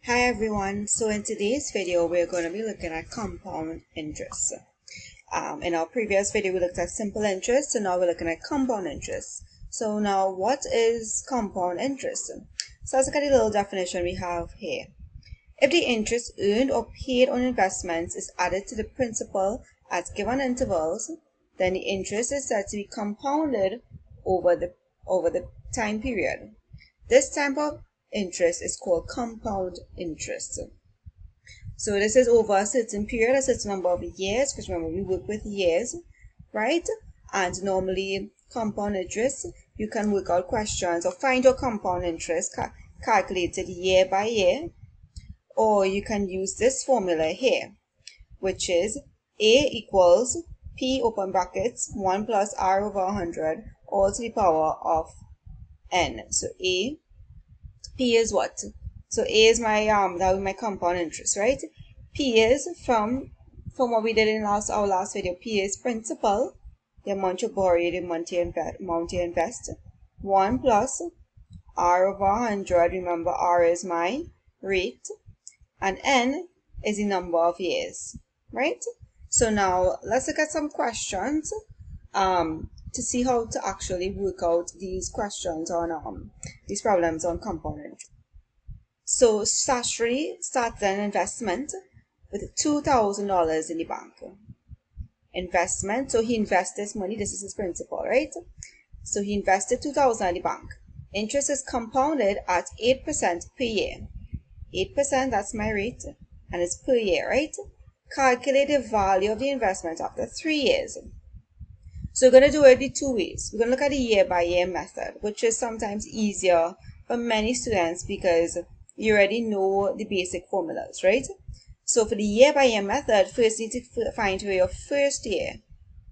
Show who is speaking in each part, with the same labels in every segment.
Speaker 1: Hi everyone, so in today's video we're going to be looking at compound interest. In our previous video we looked at simple interest, so now we're looking at compound interest. So now what is compound interest? So let's look at the little definition we have here. If the interest earned or paid on investments is added to the principal at given intervals, then the interest is said to be compounded over the time period. This type of interest is called compound interest. So this is over a certain period, a certain number of years, because remember we work with years, right? And normally compound interest, you can work out questions or find your compound interest calculated year by year, or you can use this formula here, which is A equals P open brackets 1 plus R over 100 all to the power of N. So P is what? So A is my that was my compound interest, right? P is from what we did in our last video. P is principal, the amount you borrow, the amount you invest. 1 plus R over 100. Remember, R is my rate, and N is the number of years, right? So now let's look at some questions to see how to actually work out these questions on these problems on compound interest. So Sashri started an investment with $2,000 in the bank. Investment, so he invested his money, this is his principal, right? So he invested $2,000 in the bank. Interest is compounded at 8% per year. 8%, that's my rate, and it's per year, right? Calculate the value of the investment after 3 years. So we're going to do it in two ways. We're going to look at the year-by-year method, which is sometimes easier for many students because you already know the basic formulas, right? So for the year-by-year method, first you need to find your first year.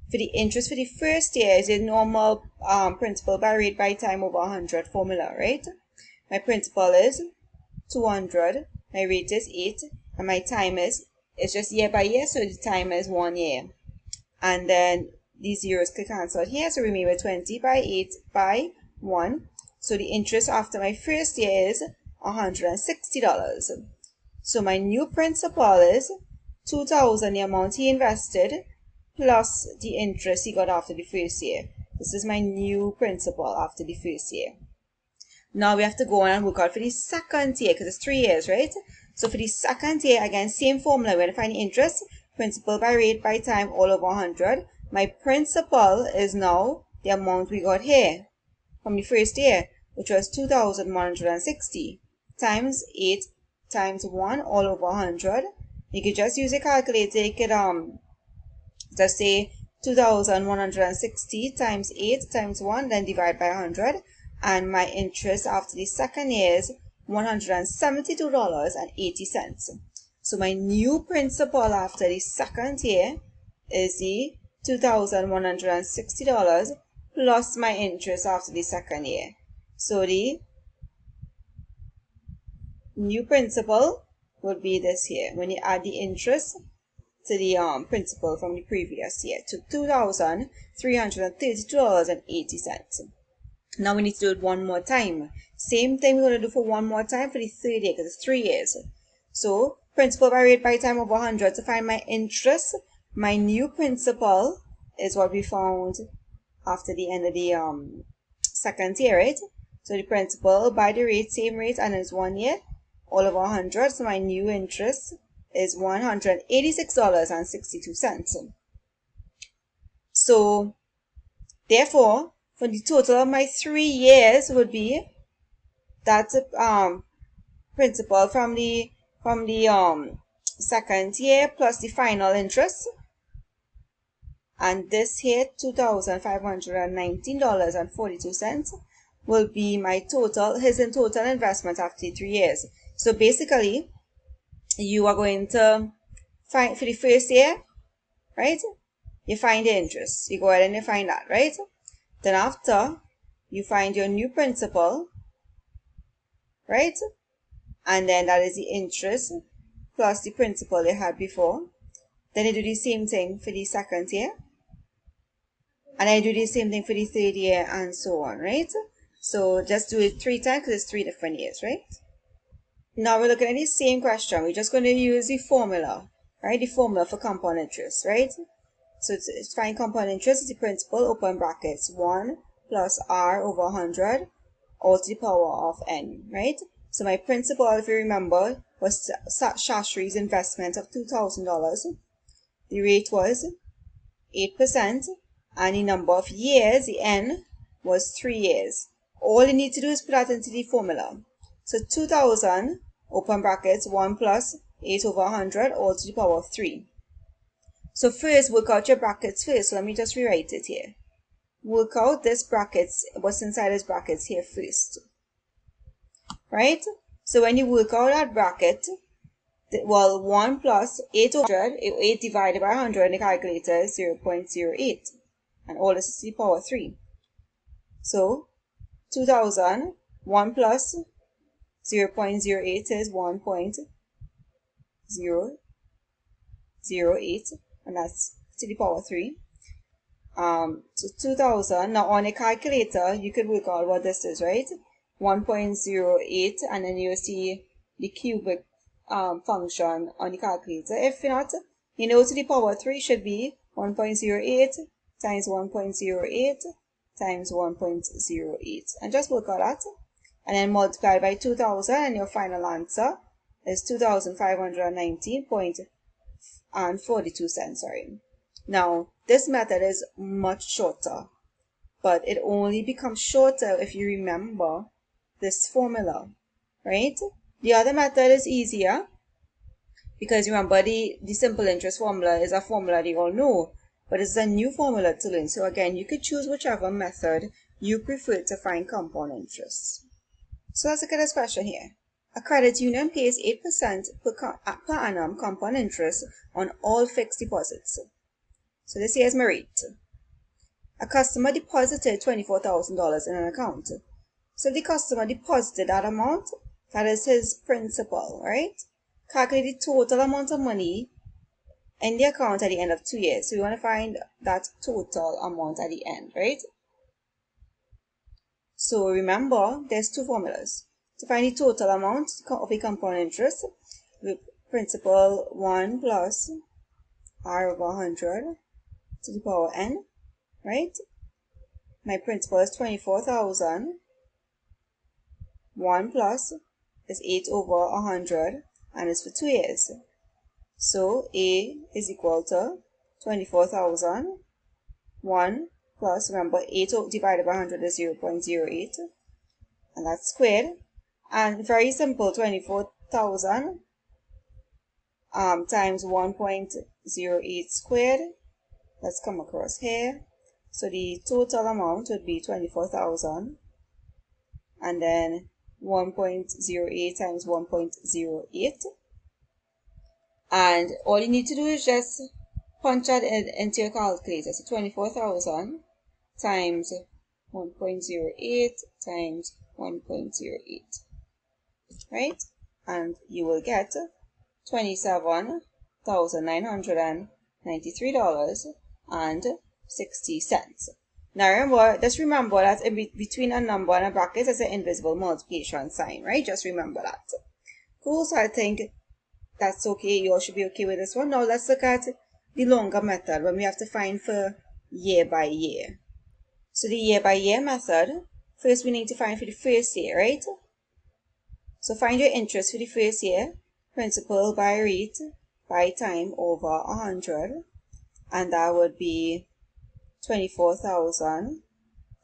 Speaker 1: For the interest for the first year is a normal principal by rate by time over 100 formula, right? My principal is 200, my rate is 8, and my time is, it's just year by year, so the time is 1 year. And then these zeros can cancel out here, so we remain with 20 by 8 by 1. So the interest after my first year is $160. So my new principal is $2,000, the amount he invested, plus the interest he got after the first year. This is my new principal after the first year. Now we have to go on and work out for the second year, because it's 3 years, right? So for the second year, again, same formula. We're going to find the interest, principal by rate by time, all over 100. My principal is now the amount we got here from the first year, which was $2,160 times 8 times 1 all over 100. You could just use a calculator. You could just say 2,160 times 8 times 1, then divide by 100. And my interest after the second year is $172.80. So my new principal after the second year is the $2,160 plus my interest after the second year. So the new principal would be this here when you add the interest to the principal from the previous year to $2,332.80. Now we need to do it one more time. Same thing we're going to do for one more time for the third year because it's 3 years. So principal by rate by time over 100 to find my interest. My new principal is what we found after the end of the second year, right? So the principal by the rate, same rate, and it's 1 year, all over 100. So my new interest is $186.62. So therefore, for the total of my 3 years would be that's principal from the second year plus the final interest, and this here $2,519.42 will be my total investment after 3 years. So basically you are going to find for the first year, right? You find the interest, you go ahead and you find that, right? Then after you find your new principal, right? And then that is the interest plus the principal you had before. Then you do the same thing for the second year, and I do the same thing for the third year, and so on, right? So just do it 3 times because it's 3 different years, right? Now we're looking at the same question. We're just going to use the formula, right? The formula for compound interest, right? So it's find compound interest is the principal, open brackets, 1 plus r over 100 all to the power of n, right? So my principal, if you remember, was Shastri's investment of $2,000. The rate was 8%, and the number of years, the n, was 3 years. All you need to do is put that into the formula. So 2,000, open brackets, 1 plus 8 over 100, all to the power of 3. So first, work out your brackets first. So let me just rewrite it here. Work out this brackets, what's inside this brackets here first. Right? So when you work out that bracket, well, 1 plus 8 over 100, 8 divided by 100 in the calculator is 0.08. And all this is to the power 3. So 2,000, 1 plus 0.08 is 1.008, and that's to the power 3. So 2,000, now on a calculator, you could work out what this is, right? 1.08, and then you see the cubic function on the calculator. If not, you know, to the power 3 should be 1.08 times 1.08 times 1.08, and just work out that, and then multiply by 2,000, and your final answer is 2,519.42 cents. Sorry. Now, this method is much shorter, but it only becomes shorter if you remember this formula, right? The other method is easier because remember the simple interest formula is a formula they all know, but it's a new formula to learn. So again, you could choose whichever method you prefer to find compound interest. So let's look at this question here. A credit union pays 8% per annum compound interest on all fixed deposits. So this here is my rate. A customer deposited $24,000 in an account. So the customer deposited that amount, that is his principal, right? Calculate the total amount of money in the account at the end of 2 years. So we want to find that total amount at the end, right? So remember, there's two formulas. To find the total amount of a compound interest, with principal 1 plus r over 100 to the power n, right? My principal is 24,000. 1 plus is 8 over 100, and it's for 2 years. So A is equal to 24,000. 1 plus, remember, 8 divided by 100 is 0.08, and that's squared. And very simple, 24,000 times 1.08 squared. Let's come across here. So the total amount would be 24,000, and then 1.08 times 1.08. And all you need to do is just punch that into your calculator. So 24,000 times 1.08 times 1.08, right? And you will get $27,993.60. Now just remember that in between a number and a bracket there's an invisible multiplication sign, right? Just remember that. Cool, so I think that's okay. You all should be okay with this one. Now let's look at the longer method when we have to find for year by year. So the year by year method, first we need to find for the first year, right? So find your interest for the first year, principal by rate by time over 100, and that would be 24,000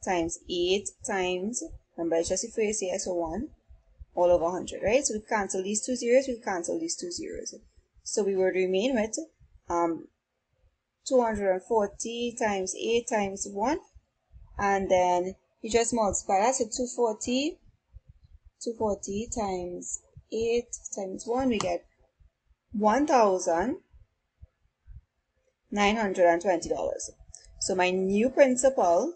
Speaker 1: times 8 times, remember it's just the first year, so 1, all over 100, right? So we cancel these two zeros, we cancel these two zeros. So we would remain with 240 times 8 times 1, and then you just multiply that, so 240 times 8 times 1, we get $1,920. So my new principal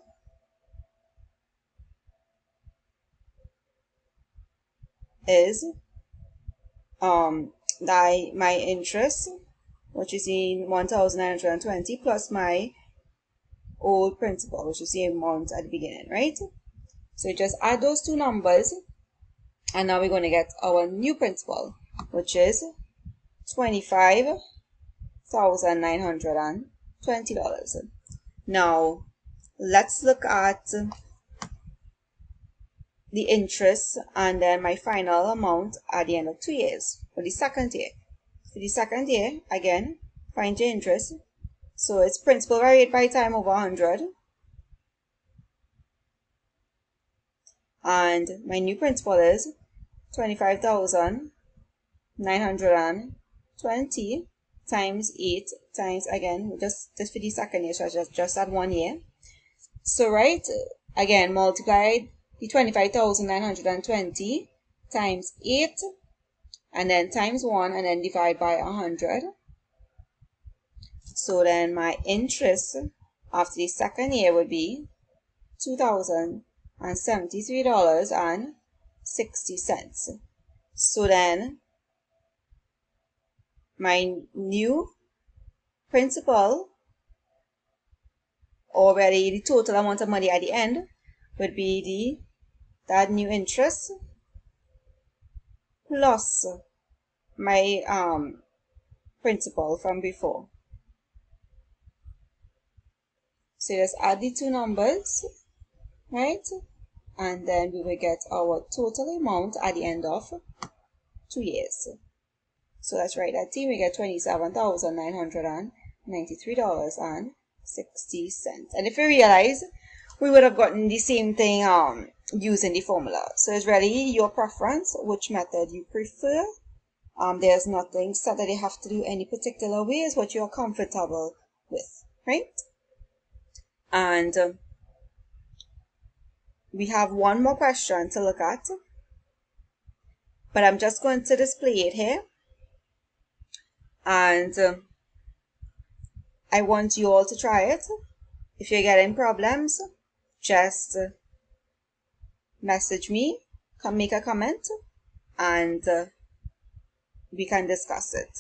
Speaker 1: is my interest, which is in 1,920, plus my old principal, which is the amount at the beginning, right? So you just add those two numbers, And now we're going to get our new principal, which is $25,920. Now let's look at the interest and then my final amount at the end of 2 years for the second year. For the second year, again, find your interest. So it's principal varied by time over 100. And my new principal is 25,920 times 8 times, again, just for the second year, so just at 1 year. So right, again, multiply the 25,920 times 8 and then times 1 and then divide by 100. So then my interest after the second year would be $2,073.60. So then my new principal, or really the total amount of money at the end, would be that new interest plus my principal from before. So just add the two numbers, right? And then we will get our total amount at the end of 2 years. So let's write that in. We get $27,993.60. And if you realize, we would have gotten the same thing using the formula. So it's really your preference, which method you prefer. There's nothing set that you have to do any particular way. It's what you're comfortable with, right? And we have one more question to look at, but I'm just going to display it here. And I want you all to try it. If you're getting problems, just message me, make a comment, and we can discuss it.